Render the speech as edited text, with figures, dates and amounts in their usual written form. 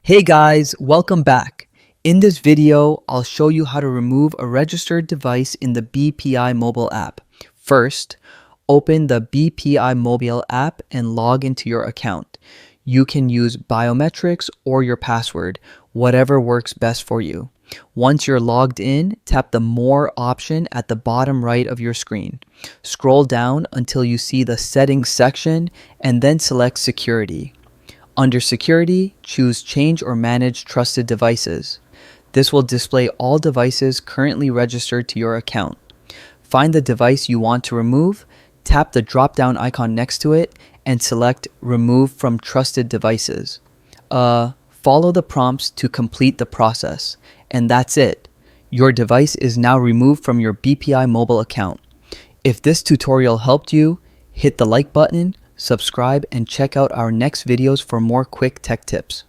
Hey guys, welcome back. In this video, I'll show you how to remove a registered device in the BPI Mobile App. First, open the BPI Mobile App and log into your account. You can use biometrics or your password, whatever works best for you. Once you're logged in, tap the More option at the bottom right of your screen. Scroll down until you see the Settings section and then select Security. Under Security, choose Change or Manage Trusted Devices. This will display all devices currently registered to your account. Find the device you want to remove, tap the drop-down icon next to it, and select Remove from Trusted Devices. Follow the prompts to complete the process, and that's it. Your device is now removed from your BPI mobile account. If this tutorial helped you, hit the like button, subscribe, and check out our next videos for more quick tech tips.